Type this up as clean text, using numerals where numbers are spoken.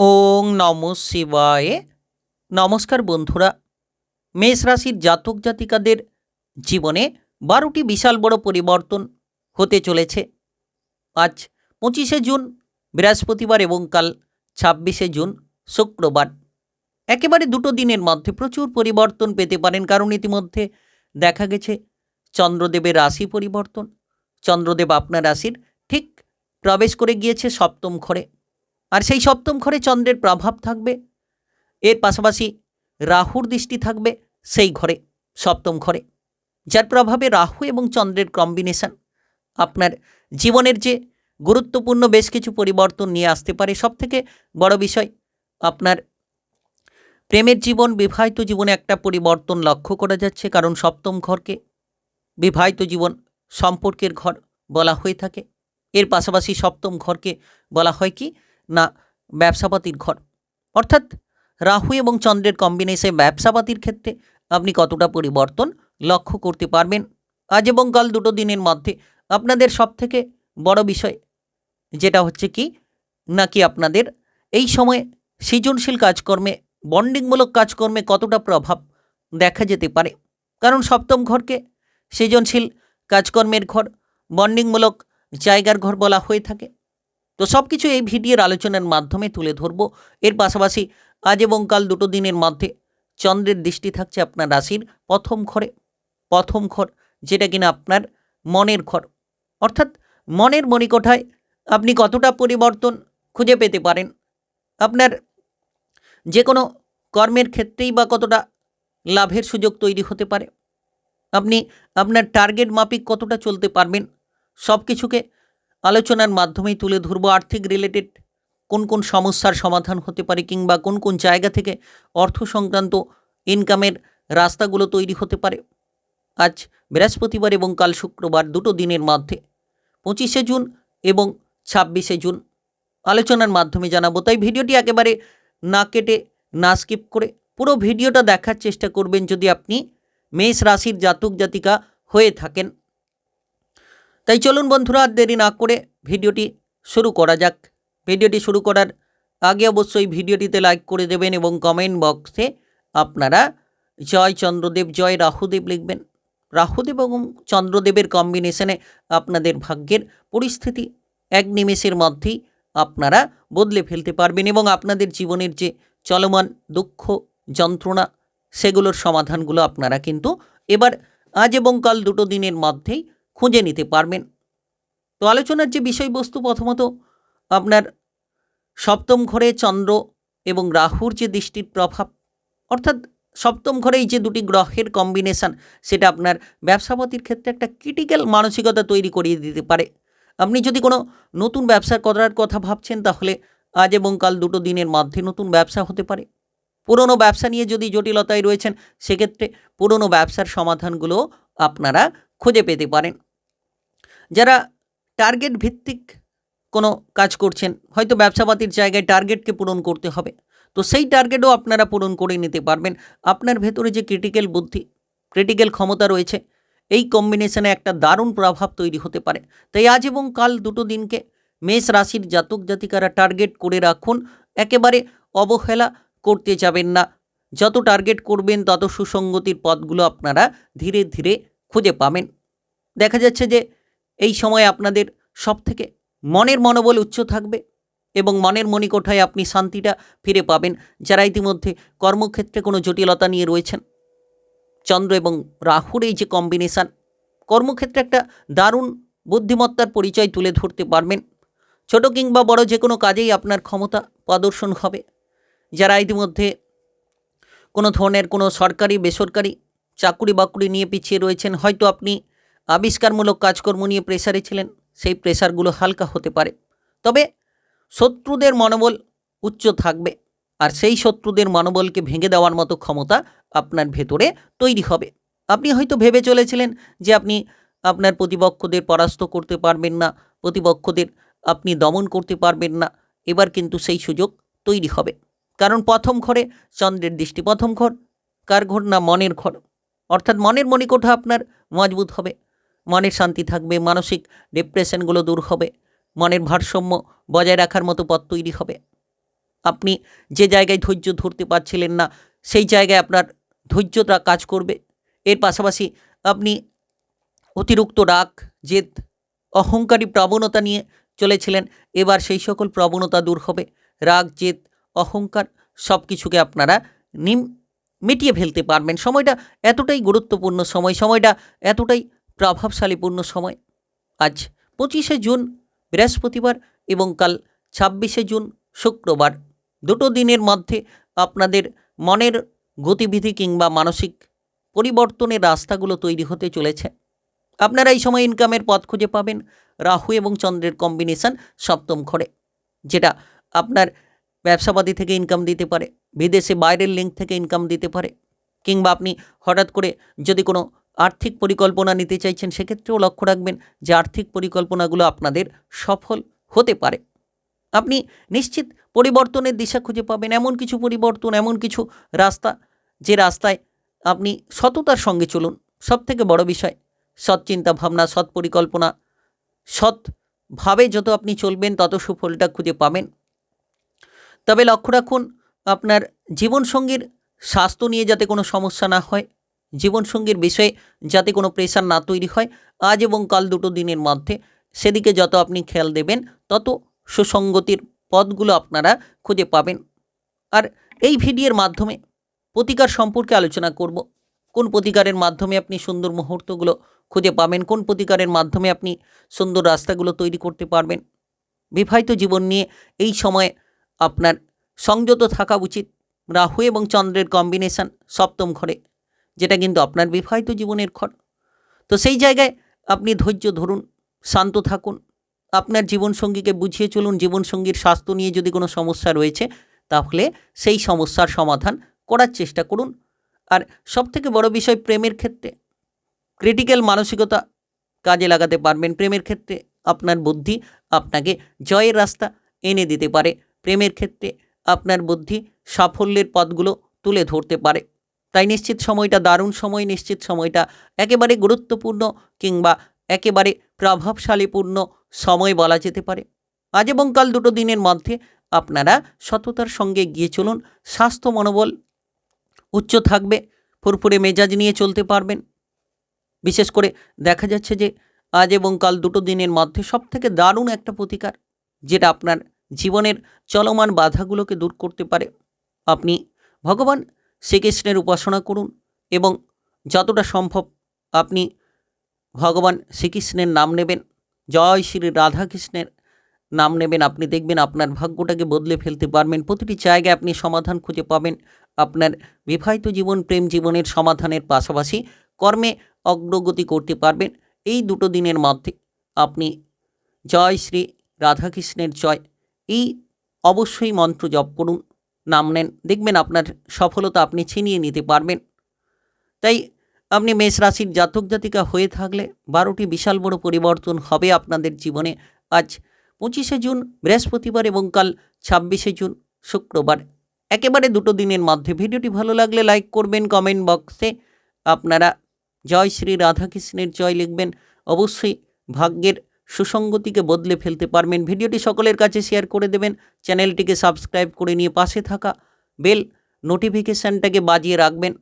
ওং নম শিবায়। নমস্কার বন্ধুরা, মেষ রাশির জাতক জাতিকাদের জীবনে 12টি বিশাল বড় পরিবর্তন হতে চলেছে। আজ 25শে জুন বৃহস্পতিবার এবং কাল 26শে জুন শুক্রবার। একেবারে দুটো দিনের মধ্যে প্রচুর পরিবর্তন পেতে পারেন, কারণ ইতিমধ্যে দেখা গেছে চন্দ্রদেবের রাশি পরিবর্তন। চন্দ্রদেব আপনার রাশির ঠিক প্রবেশ করে গিয়েছে সপ্তম ঘরে, আর সেই সপ্তম ঘরে চন্দ্রের প্রভাব থাকবে। এর পাশাপাশি রাহুর দৃষ্টি থাকবে সেই ঘরে, সপ্তম ঘরে, যার প্রভাবে রাহু এবং চন্দ্রের কম্বিনেশন আপনার জীবনের যে গুরুত্বপূর্ণ বেশ কিছু পরিবর্তন নিয়ে আসতে পারে। সবথেকে বড় বিষয়, আপনার প্রেমের জীবন, বিবাহিত জীবনে একটা পরিবর্তন লক্ষ্য করা যাচ্ছে, কারণ সপ্তম ঘরকে বিবাহিত জীবন, সম্পর্কের ঘর বলা হয়ে থাকে। এর পাশাপাশি সপ্তম ঘরকে বলা হয় কি না, ব্যবসাপাতির ঘর। অর্থাৎ রাহু এবং চন্দ্রের কম্বিনেশনে ব্যবসাপাতির ক্ষেত্রে আপনি কতটা পরিবর্তন লক্ষ্য করতে পারবেন আজ এবং কাল দুটো দিনের মধ্যে। আপনাদের সবথেকে বড় বিষয় যেটা হচ্ছে কি নাকি আপনাদের এই সময়ে সৃজনশীল কাজকর্মে, বন্ডিংমূলক কাজকর্মে কতটা প্রভাব দেখা যেতে পারে, কারণ সপ্তম ঘরকে সৃজনশীল কাজকর্মের ঘর, বন্ডিংমূলক জায়গার ঘর বলা হয়ে থাকে। তো সব কিছু এই ভিডিওর আলোচনার মাধ্যমে তুলে ধরব। এর পাশাপাশি আজ এবং কাল দুটো দিনের মধ্যে চন্দ্রের দৃষ্টি থাকছে আপনার রাশির প্রথম ঘরে। প্রথম ঘর যেটা কিনা আপনার মনের ঘর, অর্থাৎ মনের মণিকোঠায় আপনি কতটা পরিবর্তন খুঁজে পেতে পারেন, আপনার যে কোনো কর্মের ক্ষেত্রেই বা কতটা লাভের সুযোগ তৈরি হতে পারে, আপনি আপনার টার্গেট মাফিক কতটা চলতে পারবেন, সব কিছুকে আলোচনার মাধ্যমেই তুলে ধরবো। আর্থিক রিলেটেড কোন কোন সমস্যার সমাধান হতে পারে, কিংবা কোন কোন জায়গা থেকে অর্থ সংক্রান্ত ইনকামের রাস্তাগুলো তৈরি হতে পারে আজ বৃহস্পতিবার এবং কাল শুক্রবার দুটো দিনের মধ্যে, 25শে জুন এবং 26শে জুন আলোচনার মাধ্যমে জানাবো। তাই ভিডিওটি একেবারে না কেটে, না স্কিপ করে পুরো ভিডিওটা দেখার চেষ্টা করবেন যদি আপনি মেষ রাশির জাতক জাতিকা হয়ে থাকেন। তাই চলুন বন্ধুরা, আর দেরি না করে ভিডিওটি শুরু করা যাক। ভিডিওটি শুরু করার আগে অবশ্যই ভিডিওটিতে লাইক করে দেবেন এবং কমেন্ট বক্সে আপনারা জয় চন্দ্রদেব, জয় রাহুদেব লিখবেন। রাহুদেব এবং চন্দ্রদেবের কম্বিনেশনে আপনাদের ভাগ্যের পরিস্থিতি এক নিমেষের মধ্যেই আপনারা বদলে ফেলতে পারবেন এবং আপনাদের জীবনের যে চলমান দুঃখ, যন্ত্রণা, সেগুলোর সমাধানগুলো আপনারা কিন্তু এবার আজ এবং কাল দুটো দিনের মধ্যেই খুঁজে নিতে পারবেন। তো আলোচনার যে বিষয়বস্তু, প্রথমত আপনার সপ্তম ঘরে চন্দ্র এবং রাহুর যে দৃষ্টির প্রভাব, অর্থাৎ সপ্তম ঘরেই যে দুটি গ্রহের কম্বিনেশান, সেটা আপনার ব্যবসাপাতির ক্ষেত্রে একটা ক্রিটিক্যাল মানসিকতা তৈরি করিয়ে দিতে পারে। আপনি যদি কোনো নতুন ব্যবসা করার কথা ভাবছেন, তাহলে আজ এবং কাল দুটো দিনের মধ্যে নতুন ব্যবসা হতে পারে। পুরনো ব্যবসা নিয়ে যদি জটিলতায় রয়েছেন, সেক্ষেত্রে পুরনো ব্যবসার সমাধানগুলো আপনারা খুঁজে পেতে পারেন। যারা টার্গেট ভিত্তিক কোনো কাজ করছেন, হয়তো ব্যবসাপাতির জায়গায় টার্গেটকে পূরণ করতে হবে, তো সেই টার্গেটও আপনারা পূরণ করে নিতে পারবেন। আপনার ভেতরে যে ক্রিটিক্যাল বুদ্ধি, ক্রিটিক্যাল ক্ষমতা রয়েছে, এই কম্বিনেশনে একটা দারুণ প্রভাব তৈরি হতে পারে। তাই আজ এবং কাল দুটো দিনকে মেষ রাশির জাতক জাতিকারা টার্গেট করে রাখুন, একেবারে অবহেলা করতে যাবেন না। যত টার্গেট করবেন তত সুসঙ্গতির পথগুলো আপনারা ধীরে ধীরে খুঁজে পাবেন। দেখা যাচ্ছে যে এই সময় আপনাদের সবথেকে মনের মনোবল উচ্চ থাকবে এবং মনের মণিকোঠায় আপনি শান্তিটা ফিরে পাবেন। যারা ইতিমধ্যে কর্মক্ষেত্রে কোনো জটিলতা নিয়ে রয়েছেন, চন্দ্র এবং রাহুর এই যে কম্বিনেশান, কর্মক্ষেত্রে একটা দারুণ বুদ্ধিমত্তার পরিচয় তুলে ধরতে পারবেন। ছোট কিংবা বড় যে কোনো কাজেই আপনার ক্ষমতা প্রদর্শন হবে। যারা ইতিমধ্যে কোনো ধরনের কোনো সরকারি বেসরকারি চাকুরি বাকুরি নিয়ে পিছিয়ে রয়েছেন, হয়তো আপনি আবিষ্কারমূলক কাজকর্ম নিয়ে প্রেসারে ছিলেন, সেই প্রেসারগুলো হালকা হতে পারে। তবে শত্রুদের মনোবল উচ্চ থাকবে, আর সেই শত্রুদের মনোবলকে ভেঙে দেওয়ার মতো ক্ষমতা আপনার ভেতরে তৈরি হবে। আপনি হয়তো ভেবে চলেছিলেন যে আপনি আপনার প্রতিপক্ষদের পরাস্ত করতে পারবেন না, প্রতিপক্ষদের আপনি দমন করতে পারবেন না। এবার কিন্তু সেই সুযোগ তৈরি হবে, কারণ প্রথম ঘরে চন্দ্রের দৃষ্টি। প্রথম ঘর কার ঘর? না, মনের ঘর। অর্থাৎ মনের মণিকোঠা আপনার মজবুত হবে, মনের শান্তি থাকবে, মানসিক ডিপ্রেশনগুলো দূর হবে, মনের ভারসাম্য বজায় রাখার মতো পথ তৈরি হবে। আপনি যে জায়গায় ধৈর্য ধরতে পারছিলেন না সেই জায়গায় আপনার ধৈর্যটা কাজ করবে। এর পাশাপাশি আপনি অতিরিক্ত রাগ, জেদ, অহংকারী প্রবণতা নিয়ে চলেছিলেন, এবার সেই সকল প্রবণতা দূর হবে। রাগ, জেদ, অহংকার সব কিছুকে আপনারা মিটিয়ে ফেলতে পারবেন। সময়টা এতটাই গুরুত্বপূর্ণ সময়, সময়টা এতটাই প্রভাবশালীপূর্ণ সময়। আজ 25শে জুন বৃহস্পতিবার এবং কাল 26শে জুন শুক্রবার, দুটো দিনের মধ্যে আপনাদের মনের গতিবিধি কিংবা মানসিক পরিবর্তনের রাস্তাগুলো তৈরি হতে চলেছে। আপনারা এই সময় ইনকামের পথ খুঁজে পাবেন রাহু এবং চন্দ্রের কম্বিনেশন সপ্তম ঘরে, যেটা আপনার ব্যবসাবাদী থেকে ইনকাম দিতে পারে, বিদেশে বাইরের লিঙ্ক থেকে ইনকাম দিতে পারে, কিংবা আপনি হঠাৎ করে যদি কোনো আর্থিক পরিকল্পনা নিতে চাইছেন সেক্ষেত্রেও লক্ষ্য রাখবেন যে আর্থিক পরিকল্পনাগুলো আপনাদের সফল হতে পারে। আপনি নিশ্চিত পরিবর্তনের দিশা খুঁজে পাবেন, এমন কিছু পরিবর্তন, এমন কিছু রাস্তা যে রাস্তায় আপনি সততার সঙ্গে চলুন। সবথেকে বড় বিষয় সৎ চিন্তা ভাবনা, সৎ পরিকল্পনা, সৎভাবে যত আপনি চলবেন তত সুফলটা খুঁজে পাবেন। তবে লক্ষ্য রাখুন আপনার জীবনসঙ্গীর স্বাস্থ্য নিয়ে যাতে কোনো সমস্যা না হয়, জীবনসঙ্গীর বিষয়ে যাতে কোনো প্রেশার না তৈরি হয়। আজ এবং কাল দুটো দিনের মধ্যে সেদিকে যত আপনি খেয়াল দেবেন তত সুসঙ্গতির পথগুলো আপনারা খুঁজে পাবেন। আর এই ভিডিওর মাধ্যমে প্রতিকার সম্পর্কে আলোচনা করব। কোন প্রতিকারের মাধ্যমে আপনি সুন্দর মুহূর্তগুলো খুঁজে পাবেন, কোন প্রতিকারের মাধ্যমে আপনি সুন্দর রাস্তাগুলো তৈরি করতে পারবেন। বিবাহিত জীবন নিয়ে এই সময়ে আপনার সংযত থাকা উচিত। রাহু এবং চন্দ্রের কম্বিনেশন সপ্তম ঘরে, যেটা কিন্তু আপনার বিবাহিত জীবনের ঘর। তো সেই জায়গায় আপনি ধৈর্য ধরুন, শান্ত থাকুন, আপনার জীবনসঙ্গীকে বুঝিয়ে চলুন। জীবনসঙ্গীর স্বাস্থ্য নিয়ে যদি কোনো সমস্যা রয়েছে তাহলে সেই সমস্যার সমাধান করার চেষ্টা করুন। আর সবথেকে বড় বিষয়, প্রেমের ক্ষেত্রে ক্রিটিক্যাল মানসিকতা কাজে লাগাতে পারবেন। প্রেমের ক্ষেত্রে আপনার বুদ্ধি আপনাকে জয়ের রাস্তা এনে দিতে পারে। প্রেমের ক্ষেত্রে আপনার বুদ্ধি সাফল্যের পথগুলো তুলে ধরতে পারে। তাই নিশ্চিত সময়টা দারুণ সময়, নিশ্চিত সময়টা একেবারে গুরুত্বপূর্ণ কিংবা একেবারে প্রভাবশালীপূর্ণ সময় বলা যেতে পারে। আজ এবং কাল দুটো দিনের মধ্যে আপনারা সততার সঙ্গে গিয়ে চলুন। স্বাস্থ্য মনোবল উচ্চ থাকবে, ফুরফুরে মেজাজ নিয়ে চলতে পারবেন। বিশেষ করে দেখা যাচ্ছে যে আজ এবং কাল দুটো দিনের মধ্যে সবথেকে দারুণ একটা প্রতিকার, যেটা আপনার জীবনের চলমান বাধাগুলোকে দূর করতে পারে। আপনি ভগবান শ্রীকৃষ্ণের উপাসনা করুন এবং যতটা সম্ভব আপনি ভগবান শ্রীকৃষ্ণের নাম নেবেন, জয় শ্রী রাধাকৃষ্ণের নাম নেবেন। আপনি দেখবেন আপনার ভাগ্যটাকে বদলে ফেলতে পারবেন। প্রতিটি জায়গায় আপনি সমাধান খুঁজে পাবেন। আপনার বিবাহিত জীবন, প্রেম জীবনের সমাধানের পাশাপাশি কর্মে অগ্রগতি করতে পারবেন। এই দুটো দিনের মধ্যে আপনি জয় শ্রী রাধাকৃষ্ণের জয় এই অবশ্যই মন্ত্র জপ করুন, নাম নেন, দেখবেন আপনার সফলতা আপনি ছিনিয়ে নিতে পারবেন। তাই আপনি মেষ রাশির জাতক জাতিকা হয়ে থাকলে 12টি বিশাল বড় পরিবর্তন হবে আপনাদের জীবনে। আজ 25শে জুন বৃহস্পতিবার এবং কাল 26শে জুন শুক্রবার, একেবারে দুটো দিনের মধ্যে। ভিডিওটি ভালো লাগলে লাইক করবেন, কমেন্ট বক্সে আপনারা জয় শ্রী রাধাকৃষ্ণের জয় লিখবেন। অবশ্যই ভাগ্যের সুসঙ্গতিকে বদলে ফেলতে পারবেন। ভিডিওটি সকলের কাছে শেয়ার করে দেবেন। চ্যানেলটিকে সাবস্ক্রাইব করে নিয়ে পাশে থাকা বেল নোটিফিকেশানটাকে বাজিয়ে রাখবেন,